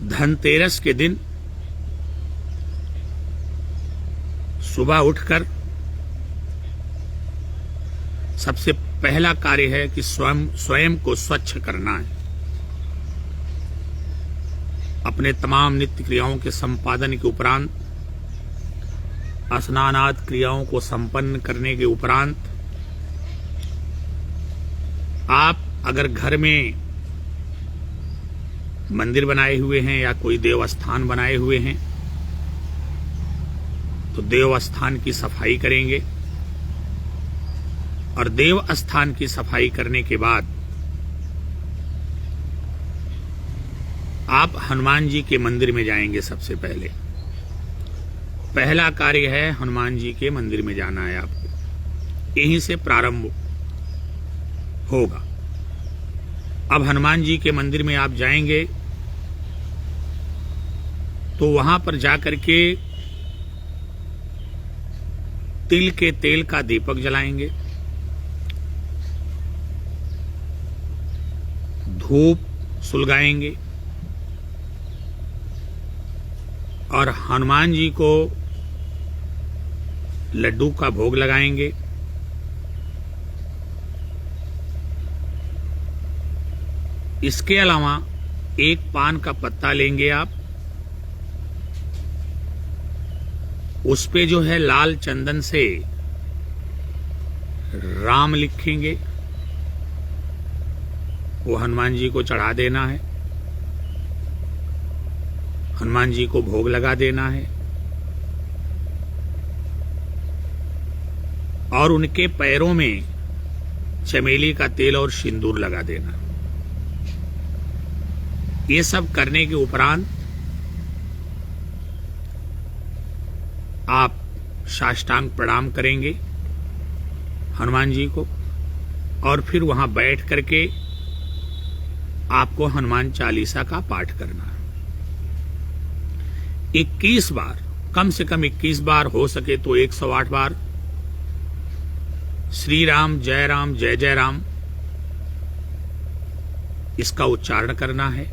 धनतेरस के दिन सुबह उठकर सबसे पहला कार्य है कि स्वयं को स्वच्छ करना है। अपने तमाम नित्य क्रियाओं के संपादन के उपरांत, स्नानादि क्रियाओं को संपन्न करने के उपरांत, आप अगर घर में मंदिर बनाए हुए हैं या कोई देवस्थान बनाए हुए हैं तो देवस्थान की सफाई करेंगे और देवस्थान की सफाई करने के बाद आप हनुमान जी के मंदिर में जाएंगे। सबसे पहला कार्य है हनुमान जी के मंदिर में जाना है आपको, यहीं से प्रारंभ होगा। अब हनुमान जी के मंदिर में आप जाएंगे तो वहां पर जाकर के तिल के तेल का दीपक जलाएंगे, धूप सुलगाएंगे और हनुमान जी को लड्डू का भोग लगाएंगे। इसके अलावा एक पान का पत्ता लेंगे आप, उस पे जो है लाल चंदन से राम लिखेंगे, वो हनुमान जी को चढ़ा देना है, हनुमान जी को भोग लगा देना है और उनके पैरों में चमेली का तेल और सिंदूर लगा देना। ये सब करने के उपरांत आप साष्टांग प्रणाम करेंगे हनुमान जी को और फिर वहां बैठ करके आपको हनुमान चालीसा का पाठ करना है 21 बार, कम से कम 21 बार, हो सके तो 108 बार श्री राम जय जय राम इसका उच्चारण करना है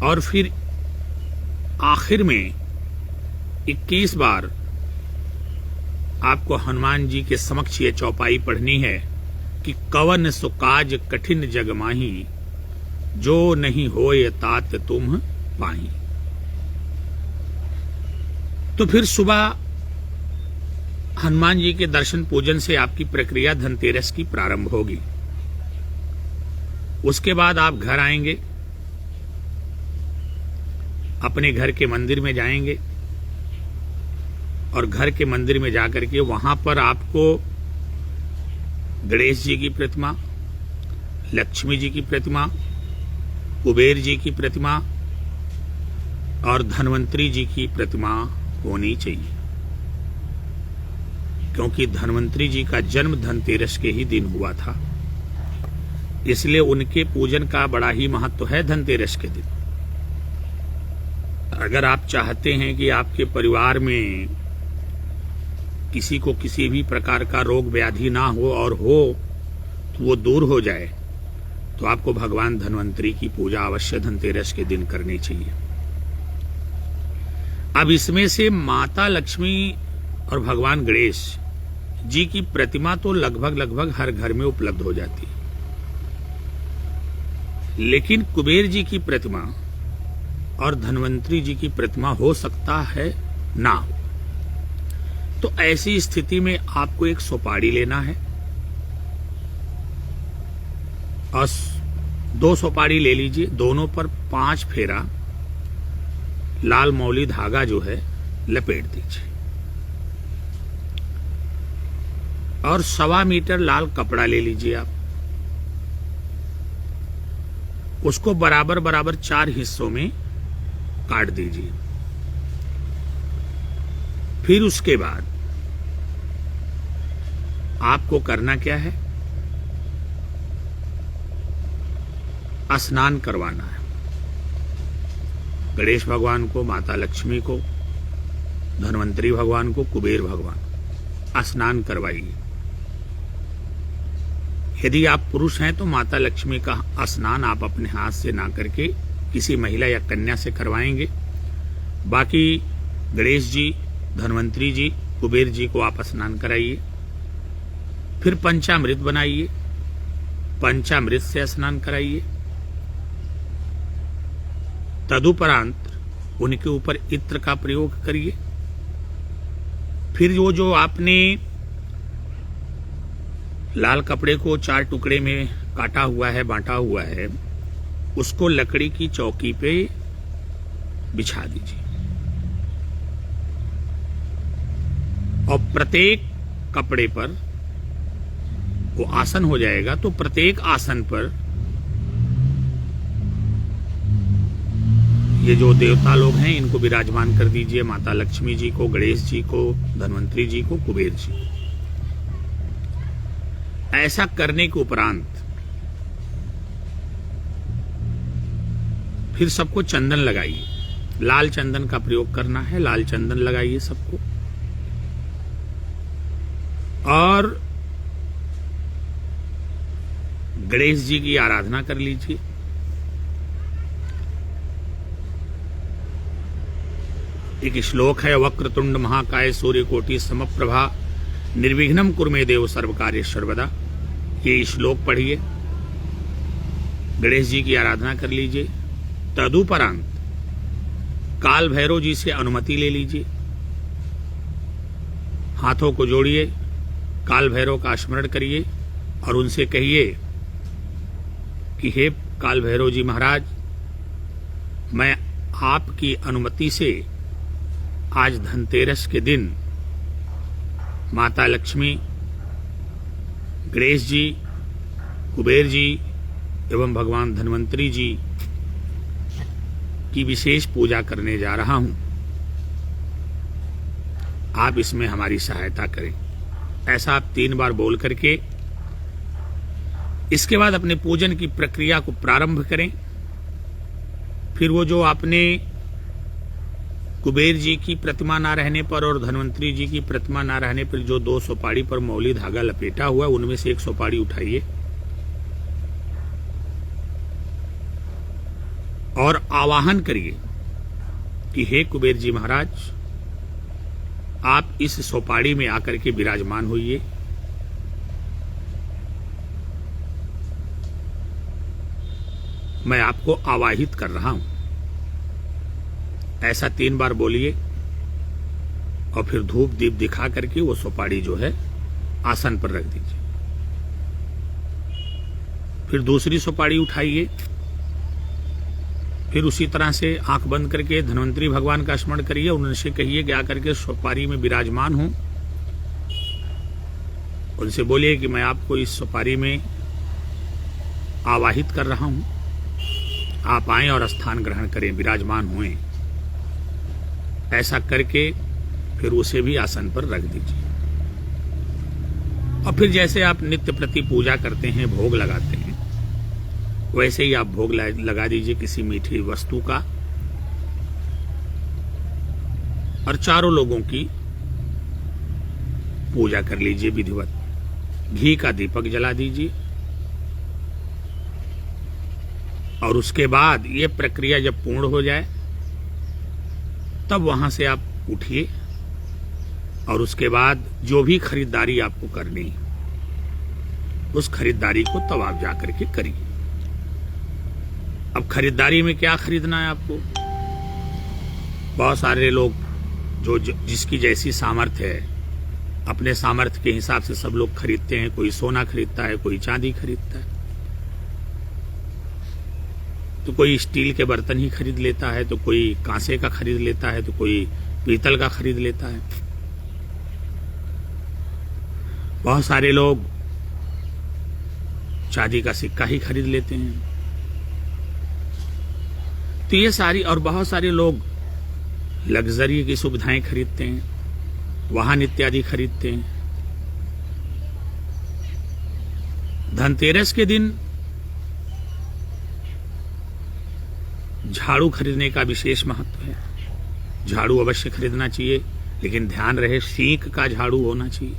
और फिर आखिर में 21 बार आपको हनुमान जी के समक्ष ये चौपाई पढ़नी है कि कवन सो काज कठिन जग माही, जो नहीं होय तात तुम पाही। तो फिर सुबह हनुमान जी के दर्शन पूजन से आपकी प्रक्रिया धनतेरस की प्रारंभ होगी। उसके बाद आप घर आएंगे, अपने घर के मंदिर में जाएंगे और घर के मंदिर में जाकर के वहां पर आपको गणेश जी की प्रतिमा, लक्ष्मी जी की प्रतिमा, कुबेर जी की प्रतिमा और धन्वंतरी जी की प्रतिमा होनी चाहिए, क्योंकि धन्वंतरी जी का जन्म धनतेरस के ही दिन हुआ था, इसलिए उनके पूजन का बड़ा ही महत्व है धनतेरस के दिन। अगर आप चाहते हैं कि आपके परिवार में किसी को किसी भी प्रकार का रोग व्याधि ना हो और हो तो वो दूर हो जाए, तो आपको भगवान धन्वंतरी की पूजा अवश्य धनतेरस के दिन करनी चाहिए। अब इसमें से माता लक्ष्मी और भगवान गणेश जी की प्रतिमा तो लगभग हर घर में उपलब्ध हो जाती है, लेकिन कुबेर जी की प्रतिमा और धन्वंतरी जी की प्रतिमा हो सकता है ना हो। तो ऐसी स्थिति में आपको एक सुपारी लेना है और 2 सुपारी ले लीजिए, दोनों पर 5 फेरा लाल मौली धागा जो है लपेट दीजिए और 1.25 मीटर लाल कपड़ा ले लीजिए आप, उसको बराबर 4 हिस्सों में काट दीजिए। फिर उसके बाद आपको करना क्या है, स्नान करवाना है गणेश भगवान को, माता लक्ष्मी को, धन्वंतरी भगवान को, कुबेर भगवान, स्नान करवाइए। यदि आप पुरुष हैं तो माता लक्ष्मी का स्नान आप अपने हाथ से ना करके किसी महिला या कन्या से करवाएंगे। बाकी गणेश जी, धन्वंतरी जी, कुबेर जी को आप स्नान कराइए, फिर पंचामृत बनाइए, पंचामृत से स्नान कराइए। तदुपरांत उनके ऊपर इत्र का प्रयोग करिए। फिर वो जो आपने लाल कपड़े को 4 टुकड़े में काटा हुआ है, बांटा हुआ है, उसको लकड़ी की चौकी पे बिछा दीजिए और प्रत्येक कपड़े पर वो आसन हो जाएगा। तो प्रत्येक आसन पर ये जो देवता लोग हैं इनको विराजमान कर दीजिए, माता लक्ष्मी जी को, गणेश जी को, धन्वंतरी जी को, कुबेर जी। ऐसा करने के उपरांत फिर सबको चंदन लगाइए। लाल चंदन का प्रयोग करना है, लाल चंदन लगाइए सबको। और गणेश जी की आराधना कर लीजिए। एक श्लोक है, वक्रतुंड महाकाय सूर्यकोटि समप्रभा निर्विघ्नं कुरु मे देव सर्वकार्य सर्वदा। ये श्लोक पढ़िए, गणेश जी की आराधना कर लीजिए। तदुपरांत काल भैरव जी से अनुमति ले लीजिए, हाथों को जोड़िए, काल भैरव का स्मरण करिए और उनसे कहिए कि हे काल भैरव जी महाराज, मैं आपकी अनुमति से आज धनतेरस के दिन माता लक्ष्मी, गणेश जी, कुबेर जी एवं भगवान धन्वंतरी जी की विशेष पूजा करने जा रहा हूं। आप इसमें हमारी सहायता करें। ऐसा आप 3 बार बोल करके इसके बाद अपने पूजन की प्रक्रिया को प्रारंभ करें। फिर वो जो आपने कुबेर जी की प्रतिमा ना रहने पर और धन्वंतरी जी की प्रतिमा ना रहने पर जो 2 सुपारी पर मौली धागा लपेटा हुआ है, उनमें से 1 सुपारी उठाइए और आवाहन करिए कि हे कुबेर जी महाराज, आप इस सुपारी में आकर के विराजमान होइए। मैं आपको आवाहित कर रहा हूं। ऐसा 3 बार बोलिए और फिर धूप दीप दिखा करके वो सुपारी जो है आसन पर रख दीजिए। फिर दूसरी सुपारी उठाइए, फिर उसी तरह से आंख बंद करके धन्वंतरी भगवान का स्मरण करिए, उनसे कहिए कि आकर के सुपारी में विराजमान हूं। उनसे बोलिए कि मैं आपको इस सुपारी में आवाहित कर रहा हूं, आप आएं और स्थान ग्रहण करें, विराजमान हुए। ऐसा करके फिर उसे भी आसन पर रख दीजिए और फिर जैसे आप नित्य प्रति पूजा करते हैं, भोग लगाते हैं, वैसे ही आप भोग लगा दीजिए किसी मीठी वस्तु का और चारों लोगों की पूजा कर लीजिए विधिवत। घी का दीपक जला दीजिए और उसके बाद ये प्रक्रिया जब पूर्ण हो जाए तब वहां से आप उठिए और उसके बाद जो भी खरीदारी आपको करनी उस खरीदारी को तब आप जाकर के करिए। अब खरीदारी में क्या खरीदना है आपको? बहुत सारे लोग जो जिसकी जैसी सामर्थ्य है, अपने सामर्थ्य के हिसाब से सब लोग खरीदते हैं। कोई सोना खरीदता है, कोई चांदी खरीदता है, तो कोई स्टील के बर्तन ही खरीद लेता है, तो कोई कांसे का खरीद लेता है, तो कोई पीतल का खरीद लेता है। बहुत सारे लोग चांदी का सिक्का ही खरीद लेते हैं। तो ये सारी, और बहुत सारे लोग लग्जरी की सुविधाएं खरीदते हैं, वाहन इत्यादि खरीदते हैं। धनतेरस के दिन झाड़ू खरीदने का विशेष महत्व है। झाड़ू अवश्य खरीदना चाहिए, लेकिन ध्यान रहे सींक का झाड़ू होना चाहिए।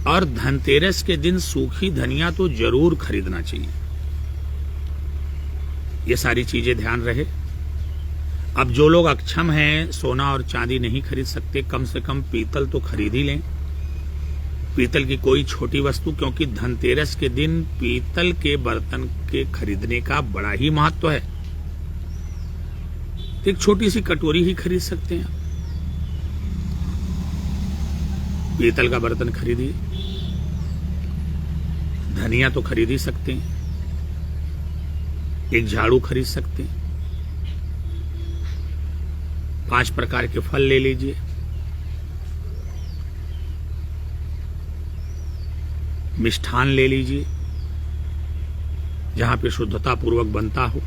और धनतेरस के दिन सूखी धनिया तो जरूर खरीदना चाहिए। ये सारी चीजें ध्यान रहे। अब जो लोग अक्षम हैं, सोना और चांदी नहीं खरीद सकते, कम से कम पीतल तो खरीद ही लें। पीतल की कोई छोटी वस्तु, क्योंकि धनतेरस के दिन पीतल के बर्तन के खरीदने का बड़ा ही महत्व है। एक छोटी सी कटोरी ही खरीद सकते हैं, पीतल का बर्तन खरीदिए। धनिया तो खरीद ही सकते हैं, एक झाड़ू खरीद सकते हैं, 5 प्रकार के फल ले लीजिए, मिष्ठान ले लीजिए जहां पे शुद्धता पूर्वक बनता हो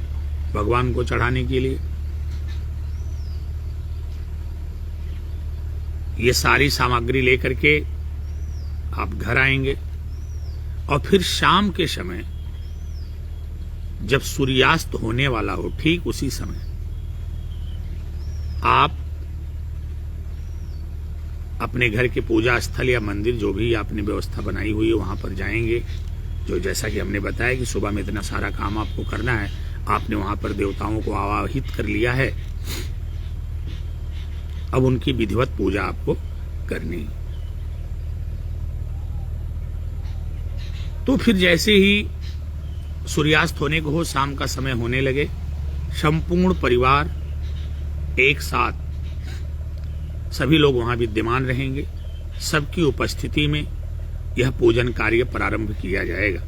भगवान को चढ़ाने के लिए। ये सारी सामग्री लेकर के आप घर आएंगे और फिर शाम के समय जब सूर्यास्त होने वाला हो, ठीक उसी समय आप अपने घर के पूजा स्थल या मंदिर, जो भी आपने व्यवस्था बनाई हुई है, वहां पर जाएंगे। जो जैसा कि हमने बताया कि सुबह में इतना सारा काम आपको करना है, आपने वहां पर देवताओं को आवाहित कर लिया है, अब उनकी विधिवत पूजा आपको करनी। तो फिर जैसे ही सूर्यास्त होने को हो, शाम का समय होने लगे, संपूर्ण परिवार एक साथ सभी लोग वहां विद्यमान रहेंगे। सबकी उपस्थिति में यह पूजन कार्य प्रारंभ किया जाएगा।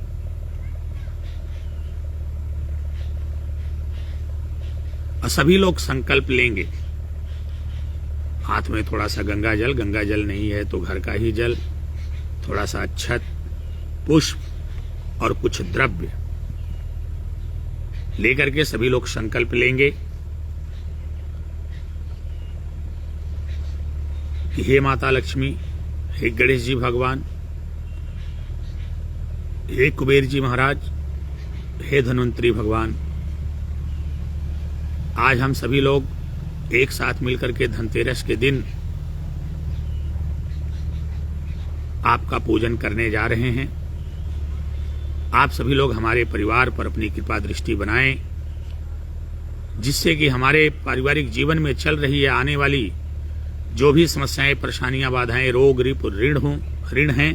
और सभी लोग संकल्प लेंगे। हाथ में थोड़ा सा गंगा जल नहीं है तो घर का ही जल, थोड़ा सा अक्षत, पुष्प और कुछ द्रव्य लेकर के सभी लोग संकल्प लेंगे कि हे माता लक्ष्मी, हे गणेश जी भगवान, हे कुबेर जी महाराज, हे धन्वंतरी भगवान, आज हम सभी लोग एक साथ मिलकर के धनतेरस के दिन आपका पूजन करने जा रहे हैं। आप सभी लोग हमारे परिवार पर अपनी कृपा दृष्टि बनाएं, जिससे कि हमारे पारिवारिक जीवन में चल रही है आने वाली जो भी समस्याएं, परेशानियां, बाधाएं, रोग, रिप, ऋण हैं,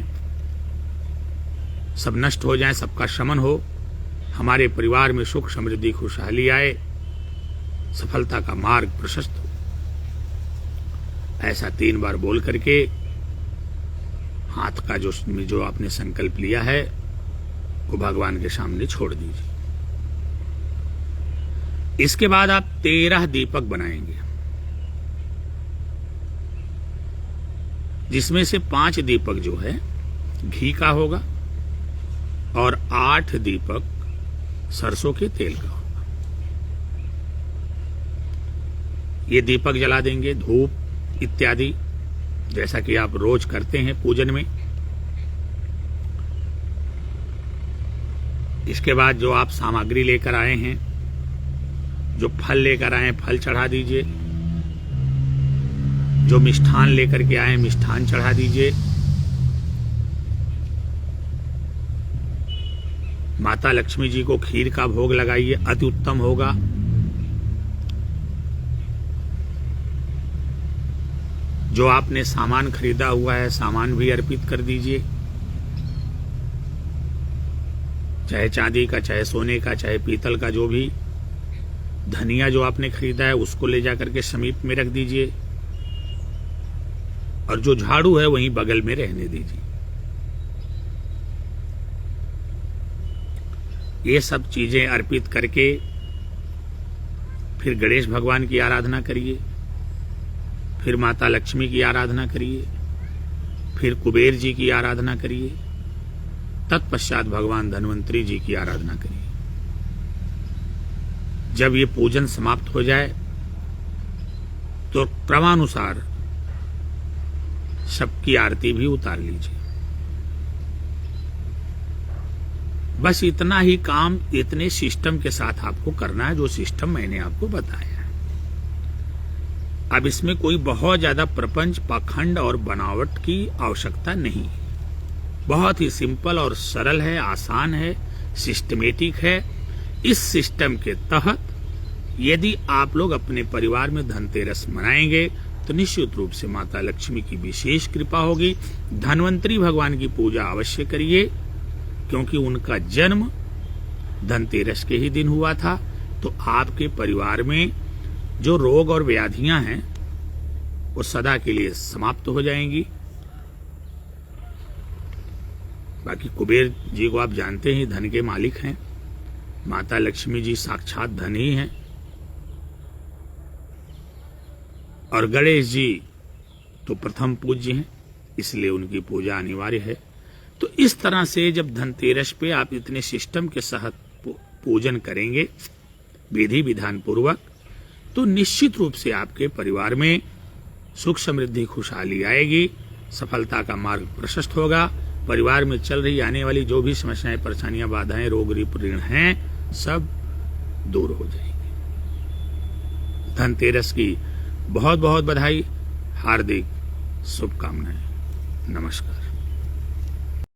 सब नष्ट हो जाएं, सबका शमन हो, हमारे परिवार में सुख, समृद्धि, खुशहाली आए, सफलता का मार्ग प्रशस्त हो। ऐसा 3 बार बोल करके हाथ का जो आपने संकल्प लिया है वो भगवान के सामने छोड़ दीजिए। इसके बाद आप 13 दीपक बनाएंगे, जिसमें से 5 दीपक जो है घी का होगा और 8 दीपक सरसों के तेल का होगा। ये दीपक जला देंगे, धूप इत्यादि, जैसा कि आप रोज करते हैं पूजन में। इसके बाद जो आप सामग्री लेकर आए हैं, जो फल लेकर आए हैं, फल चढ़ा दीजिए। जो मिष्ठान लेकर के आए, मिष्ठान चढ़ा दीजिए। माता लक्ष्मी जी को खीर का भोग लगाइए, अति उत्तम होगा। जो आपने सामान खरीदा हुआ है, सामान भी अर्पित कर दीजिए, चाहे चांदी का, चाहे सोने का, चाहे पीतल का, जो भी। धनिया जो आपने खरीदा है उसको ले जाकर के समीप में रख दीजिए, और जो झाड़ू है वहीं बगल में रहने दीजिए। ये सब चीजें अर्पित करके फिर गणेश भगवान की आराधना करिए, फिर माता लक्ष्मी की आराधना करिए, फिर कुबेर जी की आराधना करिए, तत्पश्चात भगवान धन्वंतरी जी की आराधना करिए। जब ये पूजन समाप्त हो जाए तो क्रमानुसार सबकी आरती भी उतार लीजिए। बस इतना ही काम इतने सिस्टम के साथ आपको करना है, जो सिस्टम मैंने आपको बताया है। अब इसमें कोई बहुत ज्यादा प्रपंच, पाखंड और बनावट की आवश्यकता नहीं है। बहुत ही सिंपल और सरल है, आसान है, सिस्टमेटिक है। इस सिस्टम के तहत यदि आप लोग अपने परिवार में धनतेरस मनाएंगे तो निश्चित रूप से माता लक्ष्मी की विशेष कृपा होगी। धन्वंतरी भगवान की पूजा अवश्य करिए, क्योंकि उनका जन्म धनतेरस के ही दिन हुआ था। तो आपके परिवार में जो रोग और व्याधियां हैं वो सदा के लिए समाप्त हो जाएंगी। बाकी कुबेर जी को आप जानते हैं, धन के मालिक हैं। माता लक्ष्मी जी साक्षात धन ही हैं, और गणेश जी तो प्रथम पूज्य हैं, इसलिए उनकी पूजा अनिवार्य है। तो इस तरह से जब धनतेरस पे आप इतने सिस्टम के साथ पूजन करेंगे विधि विधान पूर्वक, तो निश्चित रूप से आपके परिवार में सुख समृद्धि खुशहाली आएगी, सफलता का मार्ग प्रशस्त होगा। परिवार में चल रही आने वाली जो भी समस्याएं, परेशानियां, बाधाएं, रोग ऋण हैं, सब दूर हो जाएंगी। धनतेरस की बहुत बहुत बधाई, हार्दिक शुभकामनाएं। नमस्कार।